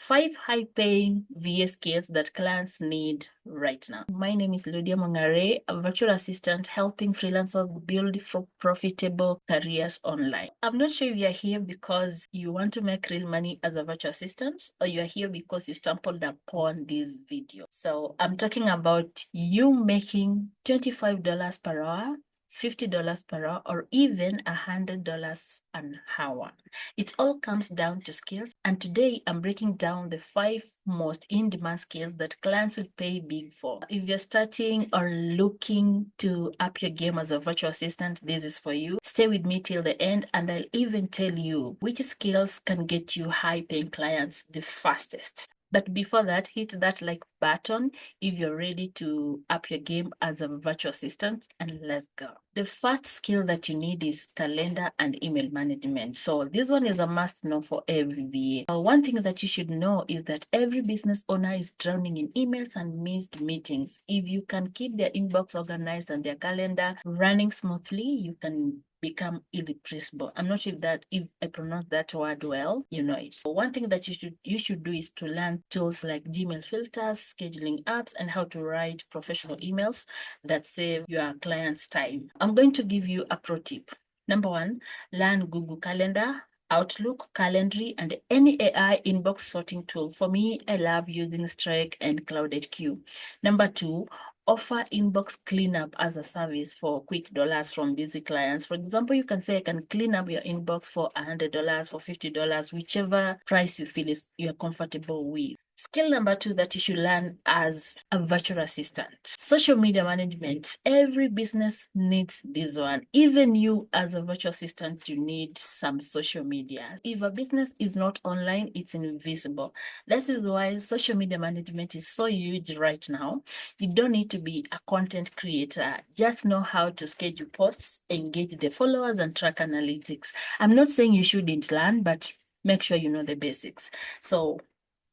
5 high-paying VA skills that clients need right now. My name is Mong'are, a virtual assistant helping freelancers build profitable careers online. I'm not sure if you're here because you want to make real money as a virtual assistant, or you're here because you stumbled upon this video. So I'm talking about you making $25 per hour, $50 per hour, or even $100 an hour. It all comes down to skills, and today I'm breaking down the 5 most in-demand skills that clients will pay big for. If you're starting or looking to up your game as a virtual assistant, this is for you. Stay with me till the end, and I'll even tell you which skills can get you high-paying clients the fastest. But before that, hit that like button if you're ready to up your game as a virtual assistant, and let's go. The first skill that you need is calendar and email management. So this one is a must know for every VA. One thing that you should know is that every business owner is drowning in emails and missed meetings. If you can keep their inbox organized and their calendar running smoothly, you can become irrepressible. I'm not sure if I pronounce that word well, you know it. So one thing that you should do is to learn tools like Gmail filters, scheduling apps, and how to write professional emails that save your clients time. I'm going to give you a pro tip. Number 1, learn Google Calendar, Outlook, Calendly, and any AI inbox sorting tool. For me, I love using Strike and CloudHQ. Number 2, offer inbox cleanup as a service for quick dollars from busy clients. For example, you can say I can clean up your inbox for $100, for $50, whichever price you feel you're comfortable with. Skill number 2 that you should learn as a virtual assistant: social media management. Every business needs this one. Even you as a virtual assistant, you need some social media. If a business is not online, it's invisible. This is why social media management is so huge right now. You don't need to be a content creator. Just know how to schedule posts, engage the followers, and track analytics. I'm not saying you shouldn't learn, but make sure you know the basics. So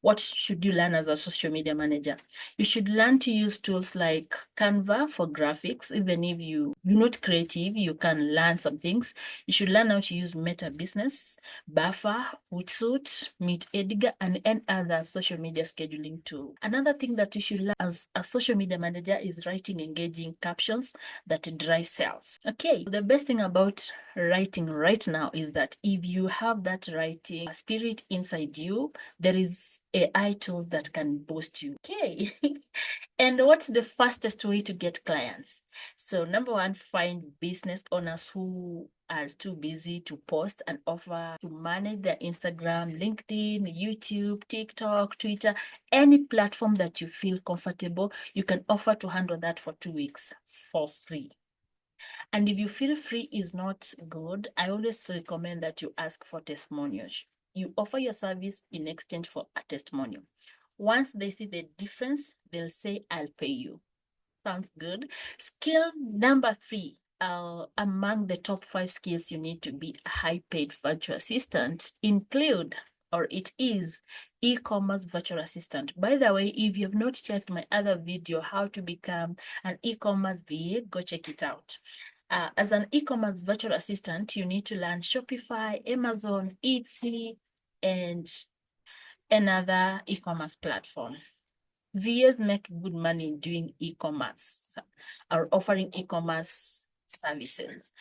what should you learn as a social media manager? You should learn to use tools like Canva for graphics. Even if you're not creative, you can learn some things. You should learn how to use Meta Business, Buffer, Hootsuite, Meet Edgar, and any other social media scheduling tool. Another thing that you should learn as a social media manager is writing engaging captions that drive sales. Okay, the best thing about writing right now is that if you have that writing spirit inside you, there is AI tools that can boost you. Okay. And what's the fastest way to get clients? So number 1, find business owners who are too busy to post and offer to manage their Instagram, LinkedIn, YouTube, TikTok, Twitter, any platform that you feel comfortable. You can offer to handle that for 2 weeks for free. And if you feel free is not good, I always recommend that you ask for testimonials. You offer your service in exchange for a testimonial. Once they see the difference, they'll say, I'll pay you. Sounds good. Skill number 3. Among the top 5 skills you need to be a high-paid virtual assistant include, or it is, e-commerce virtual assistant. By the way, if you have not checked my other video, how to become an e-commerce VA, go check it out. As an e-commerce virtual assistant, you need to learn Shopify, Amazon, Etsy, and another e-commerce platform. VAs make good money doing e-commerce or offering e-commerce services.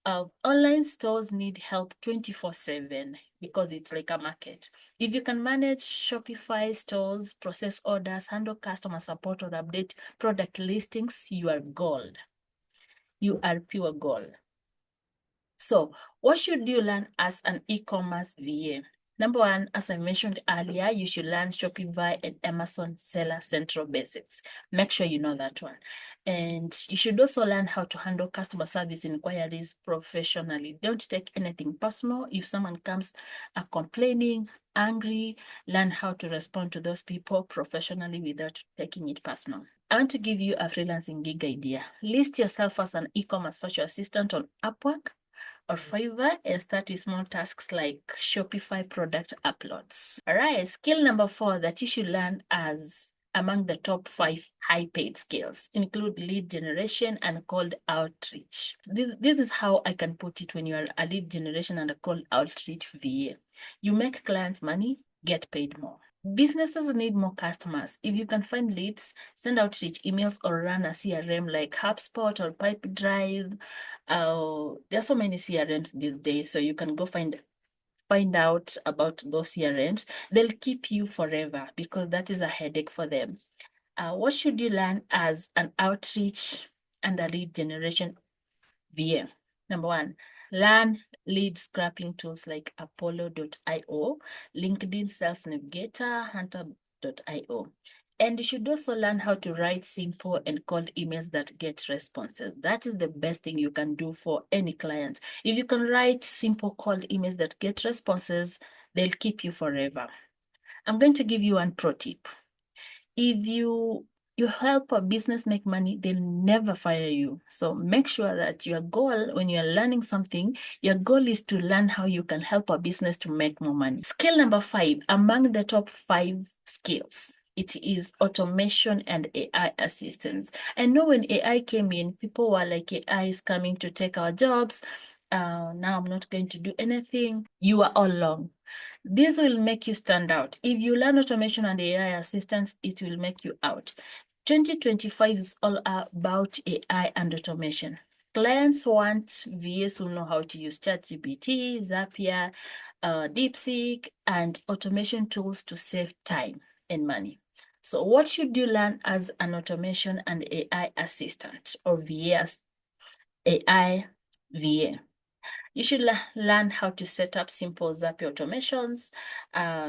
Online stores need help 24/7 because it's like a market. If you can manage Shopify stores, process orders, handle customer support, or update product listings, you are gold. You are pure gold. So what should you learn as an e-commerce VA? Number 1, as I mentioned earlier, you should learn Shopify and Amazon Seller Central Basics. Make sure you know that one. And you should also learn how to handle customer service inquiries professionally. Don't take anything personal. If someone comes complaining, angry, learn how to respond to those people professionally without taking it personal. I want to give you a freelancing gig idea. List yourself as an e-commerce virtual assistant on Upwork or Fiverr and start with small tasks like Shopify product uploads. All right, skill number 4 that you should learn as among the top 5 high-paid skills include lead generation and cold outreach. This is how I can put it when you are a lead generation and a cold outreach VA. You make clients money, get paid more. Businesses need more customers. If you can find leads, send outreach emails or run a CRM like HubSpot or Pipedrive. There are so many CRMs these days, so you can go find out about those CRMs. They'll keep you forever because that is a headache for them. What should you learn as an outreach and a lead generation VM? Number one, learn lead scrapping tools like Apollo.io, LinkedIn Sales Navigator, Hunter.io. And you should also learn how to write simple and cold emails that get responses. That is the best thing you can do for any client. If you can write simple cold emails that get responses, they'll keep you forever. I'm going to give you one pro tip. If you help a business make money, they'll never fire you. So make sure that your goal, when you're learning something, your goal is to learn how you can help a business to make more money. Skill number 5, among the top 5 skills, it is automation and AI assistance. I know when AI came in, people were like, AI is coming to take our jobs. Now I'm not going to do anything. You are all wrong. This will make you stand out. If you learn automation and AI assistance, it will make you out. 2025 is all about AI and automation. Clients want VAs who know how to use ChatGPT, Zapier, DeepSeek, and automation tools to save time and money. So what should you learn as an automation and AI assistant or VA, AI VA? You should learn how to set up simple Zapier automations.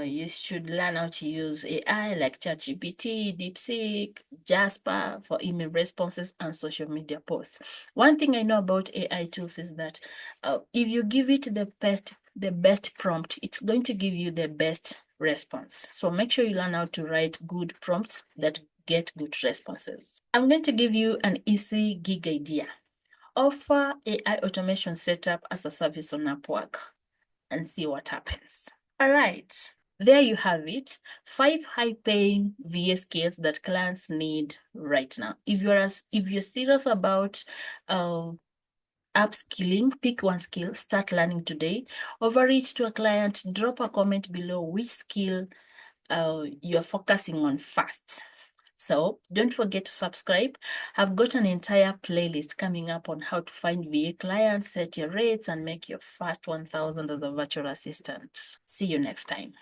You should learn how to use AI like ChatGPT, DeepSeek, Jasper for email responses and social media posts. One thing I know about AI tools is that if you give it the best prompt, it's going to give you the best response. So make sure you learn how to write good prompts that get good responses. I'm going to give you an easy gig idea. Offer AI automation setup as a service on Upwork and see what happens. All right, there you have it. 5 high-paying VA skills that clients need right now. If you're serious about upskilling, pick one skill, start learning today. Overreach to a client, drop a comment below which skill you're focusing on first. So don't forget to subscribe. I've got an entire playlist coming up on how to find VA clients, set your rates, and make your first 1,000 as a virtual assistant. See you next time.